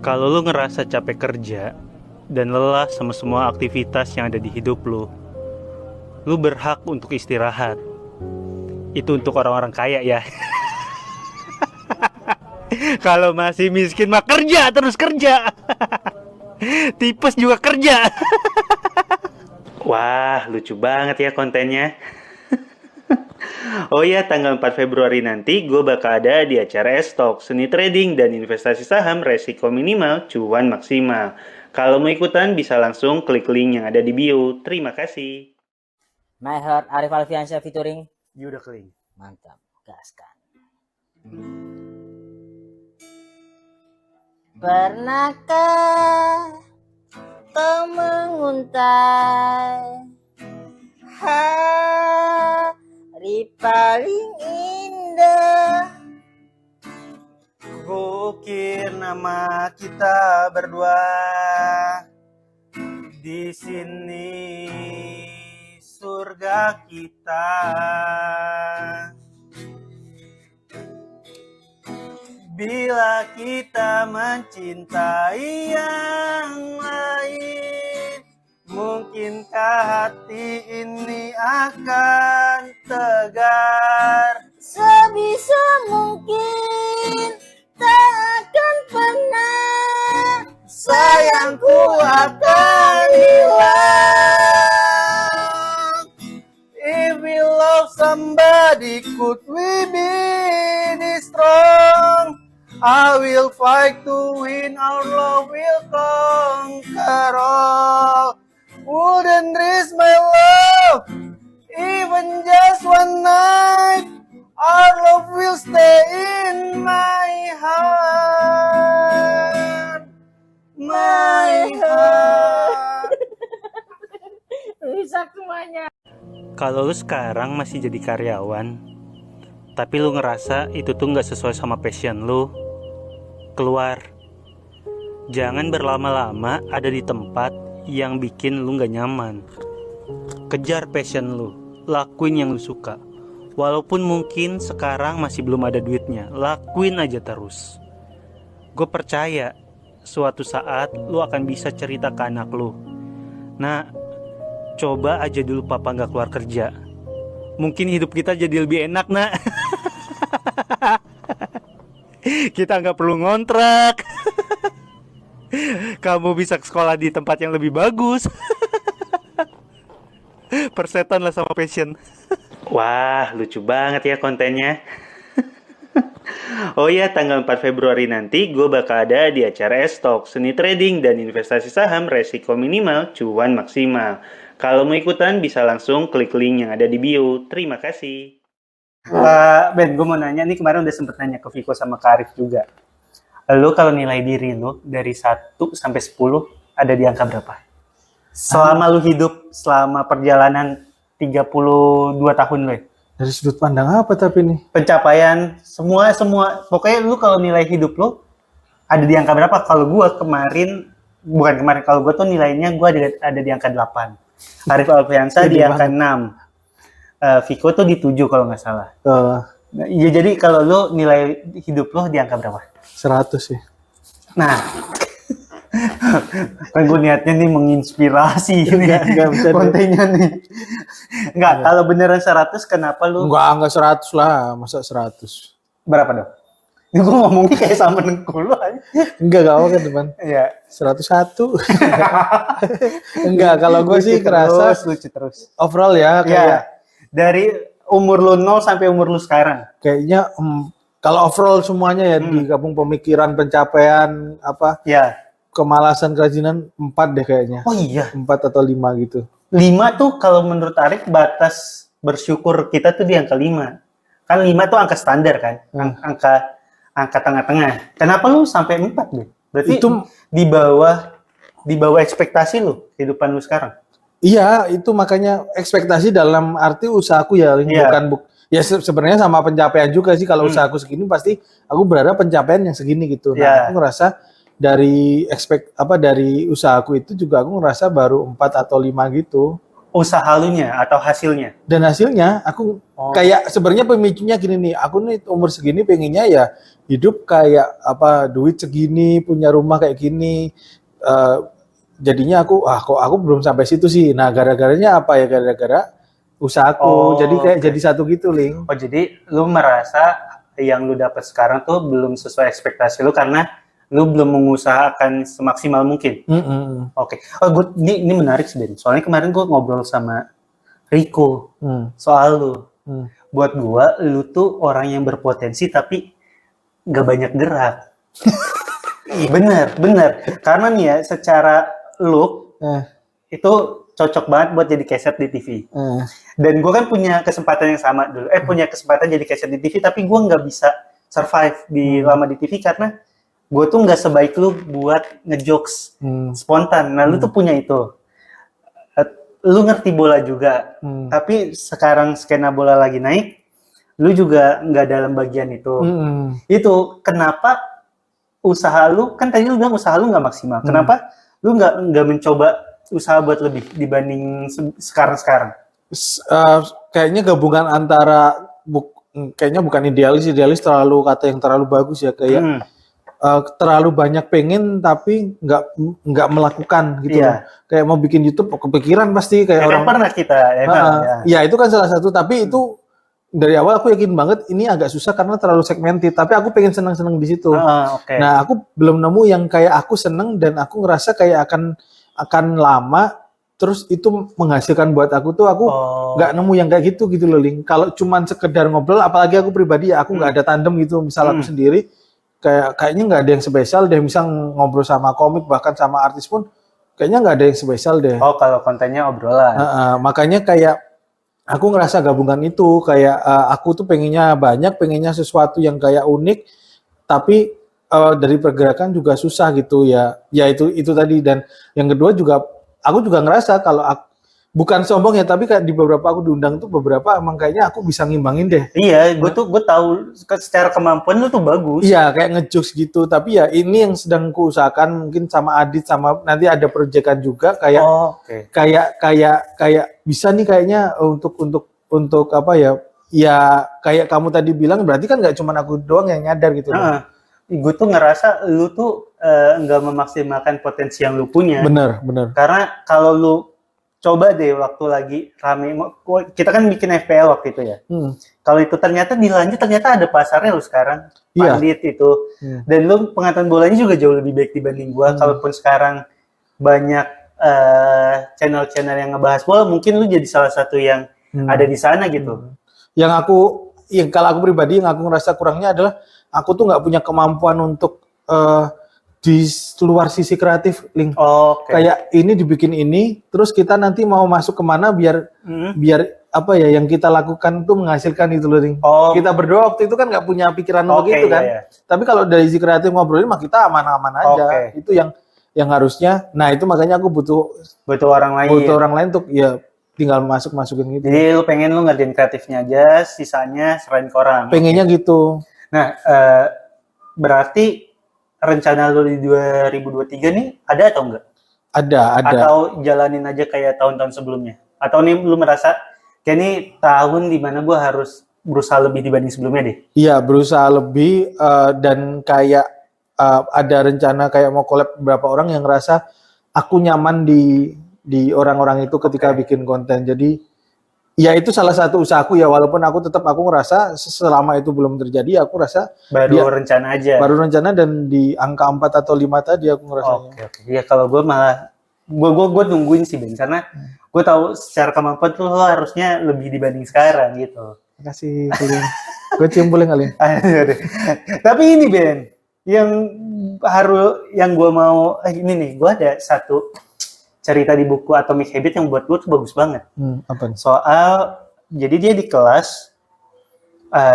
Kalau lu ngerasa capek kerja dan lelah sama semua aktivitas yang ada di hidup lu berhak untuk istirahat. Itu untuk orang-orang kaya ya. Kalau masih miskin mah kerja terus kerja. Tipes juga kerja. Wah, lucu banget ya kontennya. Oh iya, tanggal 4 Februari nanti gue bakal ada di acara S-Talk, seni trading dan investasi saham, resiko minimal, cuan maksimal. Kalau mau ikutan bisa langsung klik link yang ada di bio. Terima kasih. My Heart Arif Alfiansyah featuring Yuda Kling. mantap, gaskan. Pernahkah kau menguntai hari paling indah? Ukir nama kita berdua di sini, surga kita. Bila kita mencintai yang lain, mungkinkah hati ini akan tegar? Sebisa mungkin tak akan pernah Sayangku akan hilang. If we love somebody, could we be this strong? I will fight to win, our love will conquer all. Wouldn't risk my love, even just one night. Our love will stay in my heart. My heart. Bisa semuanya. Kalau lu sekarang masih jadi karyawan, tapi lu ngerasa itu tuh gak sesuai sama passion lu, keluar. Jangan berlama-lama ada di tempat yang bikin lu gak nyaman. Kejar passion lu, lakuin yang lu suka. Walaupun mungkin sekarang masih belum ada duitnya, lakuin aja terus. Gue percaya suatu saat lu akan bisa cerita ke anak lu, nah, coba aja dulu papa gak keluar kerja, mungkin hidup kita jadi lebih enak, nak. Kita gak perlu ngontrak. Kamu bisa sekolah di tempat yang lebih bagus. Persetan lah sama passion. Wah, lucu banget ya kontennya. Oh iya, tanggal 4 Februari nanti gue bakal ada di acara S-Talk, seni trading dan investasi saham, resiko minimal, cuan maksimal. Kalau mau ikutan bisa langsung klik link yang ada di bio. Terima kasih. Ben, gue mau nanya nih, kemarin udah sempet nanya ke Viko sama Kak Arif juga. Lu kalau nilai diri lu dari 1 sampai 10 ada di angka berapa? Selama lu hidup, selama perjalanan 32 tahun lu ya? Dari sudut pandang apa tapi nih? Pencapaian, semua. Pokoknya lu kalau nilai hidup lu ada di angka berapa? Kalau gua kalau gua tuh nilainya gua ada di angka 8. Arif Alfiansyah di angka 6. Viko tuh di 7 kalau nggak salah. Ya jadi kalau lu nilai hidup lu di angka berapa? 100 ya. Nah, kan gue niatnya nih menginspirasi Enggak bisa kontennya nih. Enggak, kalau beneran 100 kenapa lu? Enggak 100 lah, masa 100. Berapa dong? Ini gue ngomongnya kayak sama dengkul lu aja. Enggak apa kan teman. Iya. 101. Enggak, kalau gue sih kerasa lucu terus. overall ya kayak Ya, dari umur lu 0 sampai umur lu sekarang. kayaknya kalau overall semuanya ya digabung pemikiran, pencapaian, apa? Ya. Kemalasan, kerajinan 4 deh kayaknya. Oh iya. 4 atau 5 gitu. 5 tuh kalau menurut Arif batas bersyukur kita tuh di angka 5. Kan 5 tuh angka standar kan? Angka tengah-tengah. Kenapa lu sampai 4 deh? Berarti itu di bawah ekspektasi lu kehidupan lu sekarang. Iya, itu makanya ekspektasi dalam arti usahaku ya, bukan ya sebenarnya sama pencapaian juga sih. Kalau usahaku segini pasti aku berharap pencapaian yang segini gitu. Nah, aku ngerasa dari dari usahaku itu juga aku ngerasa baru 4 atau 5 gitu. usaha lu nya atau hasilnya? Dan hasilnya aku kayak sebenarnya pemicunya gini nih, aku nih umur segini pengennya ya hidup kayak apa, duit segini, punya rumah kayak gini. Eh, jadinya kok aku belum sampai situ sih. Nah, gara-garanya apa ya? Gara-gara usahaku. Jadi kayak jadi satu gitu, Ling. Oh, jadi lu merasa yang lu dapat sekarang tuh belum sesuai ekspektasi lu karena lu belum mengusahakan semaksimal mungkin. Oke. Oh, ini menarik sih, Ben. Soalnya kemarin gue ngobrol sama Rico soal lu. Buat gue, lu tuh orang yang berpotensi tapi gak banyak gerak. Bener. Karena nih ya, secara look itu cocok banget buat jadi keset di TV. Dan gue kan punya kesempatan yang sama dulu. Punya kesempatan jadi keset di TV, tapi gue nggak bisa survive lama di TV karena gue tuh nggak sebaik lu buat ngejokes spontan. Nah, lu tuh punya itu. Lu ngerti bola juga, tapi sekarang skena bola lagi naik, lu juga nggak dalam bagian itu. Itu kenapa usaha lu, kan tadi lu bilang usaha lu nggak maksimal. Kenapa lu nggak mencoba usaha buat lebih dibanding sekarang? Kayaknya gabungan antara kayaknya bukan idealis terlalu kata yang terlalu bagus ya, kayak terlalu banyak pengen tapi nggak melakukan gitu loh. Kayak mau bikin YouTube kepikiran pasti kayak orang pernah kita ya itu kan salah satu, tapi itu dari awal aku yakin banget ini agak susah karena terlalu segmented, tapi aku pengen seneng di situ. Nah, aku belum nemu yang kayak aku seneng dan aku ngerasa kayak akan lama terus itu menghasilkan buat aku tuh, aku nggak nemu yang kayak gitu loh, Ling. Kalau cuman sekedar ngobrol, apalagi aku pribadi ya, aku nggak ada tandem gitu. Misal aku sendiri kayaknya nggak ada yang spesial deh, misal ngobrol sama komik bahkan sama artis pun kayaknya nggak ada yang spesial deh. Kalau kontennya obrolan. Makanya kayak aku ngerasa gabungan itu kayak aku tuh pengennya sesuatu yang kayak unik, tapi dari pergerakan juga susah gitu ya. Ya itu tadi. Dan yang kedua juga aku juga ngerasa kalau bukan sombong ya, tapi kayak di beberapa aku diundang tuh beberapa emang kayaknya aku bisa ngimbangin deh. Iya, gue tahu secara kemampuan lu tuh bagus. Iya, kayak ngejokes gitu. Tapi ya ini yang sedang ku usahakan, mungkin sama Adit, sama nanti ada proyekan juga kayak kayak bisa nih kayaknya untuk apa ya? Ya kayak kamu tadi bilang, berarti kan nggak cuma aku doang yang nyadar gitu. Gue tuh ngerasa lu tuh nggak memaksimalkan potensi yang lu punya. Bener. Karena kalau lu coba deh waktu lagi rame, kita kan bikin FPL waktu itu ya. Kalau itu ternyata dilanjut, ternyata ada pasarnya lu sekarang. Pandit itu. Dan lu pengetahuan bolanya juga jauh lebih baik dibanding gua. Kalaupun sekarang banyak channel-channel yang ngebahas bola, mungkin lu jadi salah satu yang ada di sana gitu. Kalau aku pribadi yang aku ngerasa kurangnya adalah aku tuh nggak punya kemampuan untuk di luar sisi kreatif, Ling. Kayak ini dibikin ini, terus kita nanti mau masuk kemana biar apa ya yang kita lakukan tuh menghasilkan itu loh, Ling. Kita berdua waktu itu kan nggak punya pikiran begitu kan. Tapi kalau dari sisi kreatif ngobrolin mah kita aman-aman aja. Itu yang harusnya. Nah itu makanya aku butuh orang lain untuk ya tinggal masukin gitu. Jadi lu pengen lu ngerjain kreatifnya aja, sisanya serahin ke orang. Pengennya gitu. Nah, berarti rencana lu di 2023 nih ada atau enggak? Ada. Atau jalanin aja kayak tahun-tahun sebelumnya? Atau nih lu merasa kayak ini tahun dimana gue harus berusaha lebih dibanding sebelumnya deh? Iya, berusaha lebih dan kayak ada rencana kayak mau collab beberapa orang yang ngerasa aku nyaman di orang-orang itu ketika bikin konten. Jadi ya itu salah satu usahaku ya, walaupun aku ngerasa selama itu belum terjadi, aku rasa baru rencana aja. Baru rencana dan di angka 4 atau 5 tadi aku ngerasanya. Oke. Ya kalau gue malah gue nungguin sih, Ben, karena gue tahu secara kemampuan tuh lo harusnya lebih dibanding sekarang gitu. Makasih, Kalin. Gue cium boleh kali. Tapi ini, Ben, yang gue mau ini nih, gue ada satu cerita di buku Atomic Habits yang buat gue tuh bagus banget. Apa? Soal, jadi dia di kelas,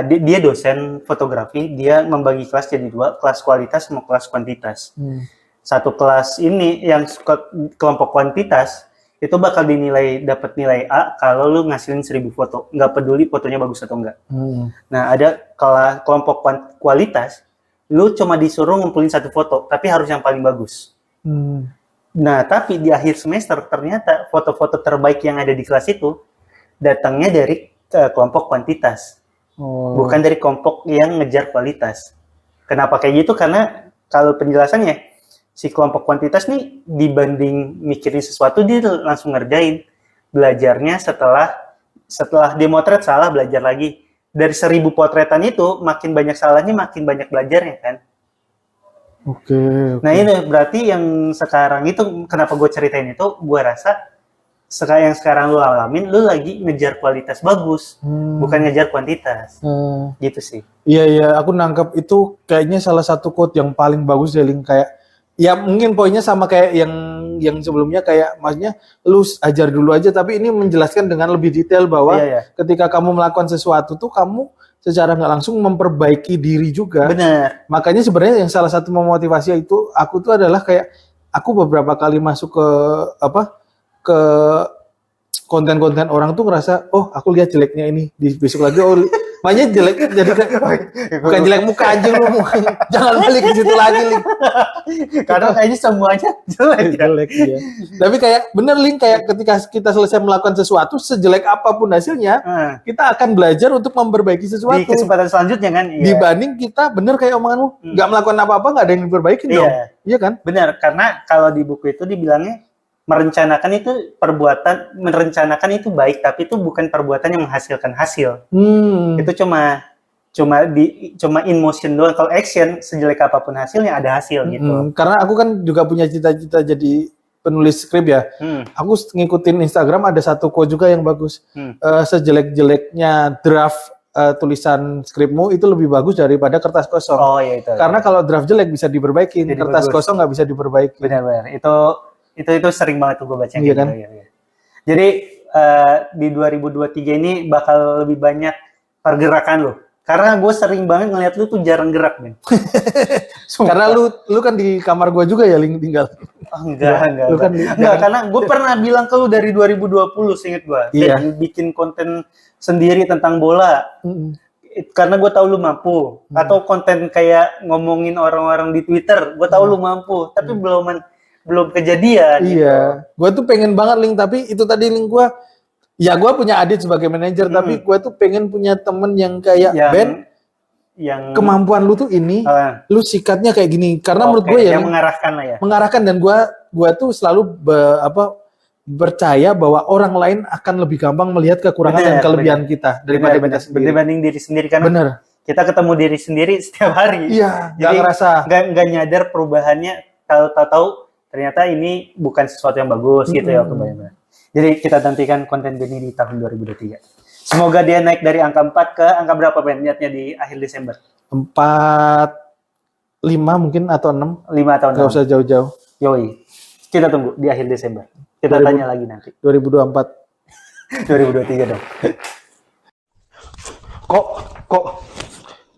dia dosen fotografi, dia membagi kelas jadi 2, kelas kualitas sama kelas kuantitas. Satu kelas ini yang kelompok kuantitas itu bakal dapat nilai A kalau lu ngasilin 1000 foto, nggak peduli fotonya bagus atau enggak. Nah, ada kelompok kualitas, lu cuma disuruh ngumpulin 1 foto, tapi harus yang paling bagus. Nah, tapi di akhir semester ternyata foto-foto terbaik yang ada di kelas itu datangnya dari kelompok kuantitas. Bukan dari kelompok yang ngejar kualitas. Kenapa kayak gitu? Karena kalau penjelasannya, si kelompok kuantitas nih dibanding mikirin sesuatu, dia langsung ngerjain. Belajarnya setelah demotret salah, belajar lagi. Dari 1000 potretan itu, makin banyak salahnya, makin banyak belajarnya kan. Oke. Nah ini berarti yang sekarang itu, kenapa gue ceritain itu, gue rasa yang sekarang lu alamin, lu lagi ngejar kualitas bagus, bukan ngejar kuantitas. Gitu sih. Iya, aku nangkep itu kayaknya salah satu quote yang paling bagus ya, Ling. Kayak, ya mungkin poinnya sama kayak yang sebelumnya, kayak maksudnya lu ajar dulu aja, tapi ini menjelaskan dengan lebih detail bahwa ketika kamu melakukan sesuatu tuh kamu secara nggak langsung memperbaiki diri juga. Benar. Makanya sebenarnya yang salah satu memotivasi itu aku tuh adalah kayak aku beberapa kali masuk ke konten-konten orang tuh ngerasa, oh aku lihat jeleknya ini, di besok lagi oh makanya jeleknya jadi bukan jelek muka anjing lu, jangan balik ke situ lagi, Ling. Karena kayaknya semuanya jelek ya. Tapi kayak bener, Ling, kayak ketika kita selesai melakukan sesuatu, sejelek apapun hasilnya, kita akan belajar untuk memperbaiki sesuatu di kesempatan selanjutnya kan. Dibanding kita bener kayak omonganmu nggak melakukan apa-apa, nggak ada yang diperbaiki dong. Iya kan? Benar, karena kalau di buku itu dibilangnya merencanakan itu baik, tapi itu bukan perbuatan yang menghasilkan hasil. Itu cuma in motion doang. Kalau action, sejelek apapun hasilnya ada hasil gitu. Karena aku kan juga punya cita-cita jadi penulis skrip ya. Aku ngikutin Instagram, ada satu quote juga yang bagus. Sejelek-jeleknya draft tulisan skripmu itu lebih bagus daripada kertas kosong. Oh iya itu. Karena kalau draft jelek bisa diperbaiki, kertas kosong nggak bisa diperbaiki. Benar-benar. Itu sering banget tuh gue baca. Iya kan? Iya. Jadi di 2023 ini bakal lebih banyak pergerakan lo. Karena gue sering banget ngeliat lu tuh jarang gerak, men. Karena lu kan di kamar gue juga ya, Ling, tinggal. Enggak, karena gue pernah bilang ke lu dari 2020, seinget gue. Iya. Bikin konten sendiri tentang bola. Karena gue tahu lu mampu. Atau konten kayak ngomongin orang-orang di Twitter, gue tahu lu mampu. Tapi belum kejadian. Iya, gue tuh pengen banget, Ling, tapi itu tadi, Ling, gue punya Adit sebagai manajer, tapi gue tuh pengen punya temen yang kayak Ben, yang kemampuan lu tuh ini, lu sikatnya kayak gini, karena menurut gue yang mengarahkan lah ya. Mengarahkan, dan gue tuh selalu percaya bahwa orang lain akan lebih gampang melihat kekurangan dan kelebihan kita daripada kita sendiri. Dibanding diri sendiri, karena kita ketemu diri sendiri setiap hari. Iya, jadi nggak nyadar perubahannya, tahu-tahu ternyata ini bukan sesuatu yang bagus gitu ya. Jadi kita nantikan konten Benny di tahun 2023. Semoga dia naik dari angka 4 ke angka berapa, Ben? Niatnya di akhir Desember. 4, 5 mungkin atau 6. 5 atau 6. Nggak usah jauh-jauh. Yoi. Kita tunggu di akhir Desember. Kita tanya lagi nanti. 2024. 2023 dong. Kok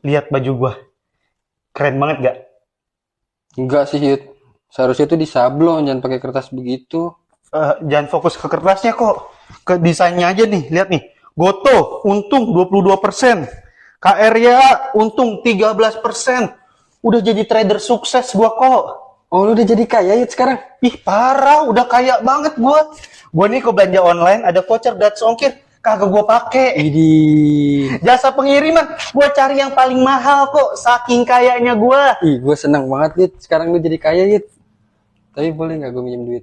lihat baju gua. Keren banget gak? Enggak sih, Yud. Seharusnya itu disablon, jangan pakai kertas begitu. Jangan fokus ke kertasnya kok. Ke desainnya aja nih, lihat nih. Goto, untung 22%. KRYA, untung 13%. Udah jadi trader sukses gua kok. Oh, lu udah jadi kaya, Yud, sekarang? Ih, parah. Udah kaya banget gua. Gua nih kok belanja online, ada voucher gratis ongkir. Kagak gua pake. Jasa pengiriman, gua cari yang paling mahal kok. Saking kayanya gua. Ih, gua senang banget, Yud. Sekarang lu jadi kaya, Yud. Tapi boleh nggak gue minjem duit?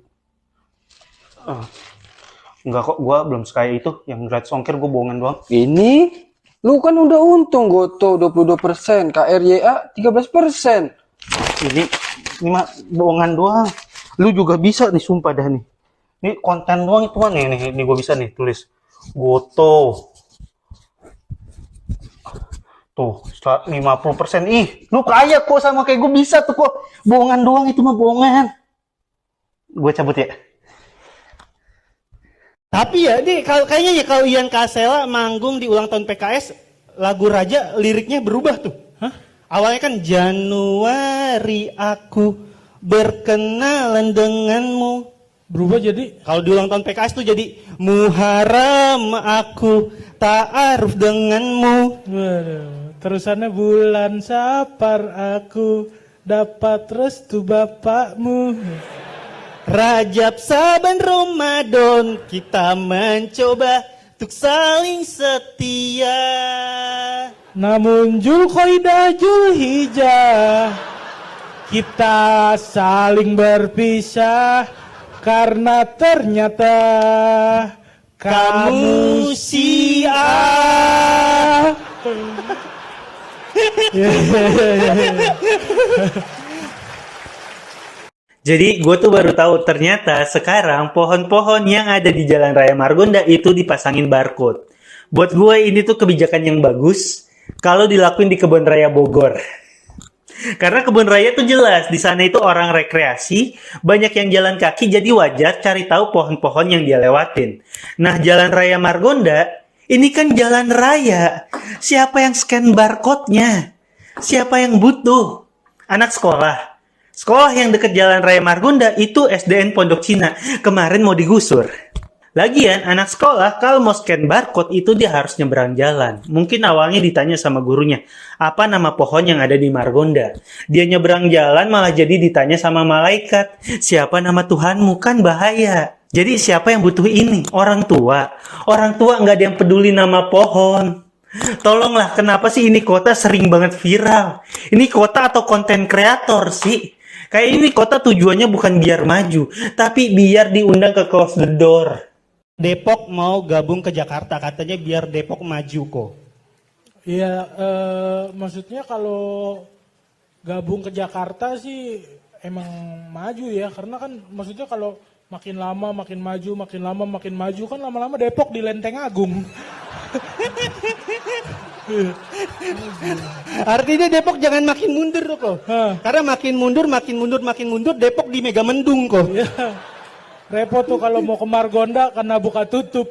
Enggak kok, gue belum sekaya itu. Yang gratis ongkir gue bohongan doang. Ini? Lu kan udah untung, Goto 22%, KRYA 13%. Ini mah bohongan doang. Lu juga bisa nih, sumpah dah nih. Ini konten doang itu mah nih gue bisa nih tulis. Goto. Tuh, 50%. Ih, lu kaya kok sama kayak gue bisa tuh kok. Bohongan doang itu mah bohongan. Gue cabut ya. Tapi ya, kayaknya kalau Ian Kasela manggung di ulang tahun PKS, lagu Raja liriknya berubah tuh. Awalnya kan Januari aku berkenalan denganmu. Berubah jadi? Kalau di ulang tahun PKS tuh jadi Muharram aku ta'aruf denganmu. Waduh, terusannya bulan Sapar aku dapat restu bapakmu. Rajab, Saban, Ramadan, kita mencoba untuk saling setia. Namun Zulqaidah, Zulhijjah, kita saling berpisah karena ternyata kamu si A. Jadi gue tuh baru tahu ternyata sekarang pohon-pohon yang ada di Jalan Raya Margonda itu dipasangin barcode. Buat gue ini tuh kebijakan yang bagus kalau dilakuin di Kebun Raya Bogor. Karena kebun raya tuh jelas di sana itu orang rekreasi, banyak yang jalan kaki, jadi wajar cari tahu pohon-pohon yang dia lewatin. Nah, Jalan Raya Margonda ini kan jalan raya. Siapa yang scan barcode-nya? Siapa yang butuh? Anak sekolah. Sekolah yang dekat Jalan Raya Margonda itu SDN Pondok Cina. Kemarin mau digusur. Lagian, anak sekolah kalau mau scan barcode itu dia harus nyebrang jalan. Mungkin awalnya ditanya sama gurunya, apa nama pohon yang ada di Margonda? Dia nyebrang jalan malah jadi ditanya sama malaikat, siapa nama Tuhanmu? Kan bahaya. Jadi siapa yang butuh ini? Orang tua. Orang tua nggak ada yang peduli nama pohon. Tolonglah, kenapa sih ini kota sering banget viral? Ini kota atau konten kreator sih? Kayak ini kota tujuannya bukan biar maju, tapi biar diundang ke close the door. Depok mau gabung ke Jakarta, katanya biar Depok maju kok. Iya, maksudnya kalau gabung ke Jakarta sih emang maju ya, karena kan maksudnya kalau makin lama makin maju, makin lama makin maju, kan lama-lama Depok di Lenteng Agung. Artinya Depok jangan makin mundur kok. Karena makin mundur, Depok di Megamendung kok. Ya, repot tuh kalau mau ke Margonda karena buka tutup.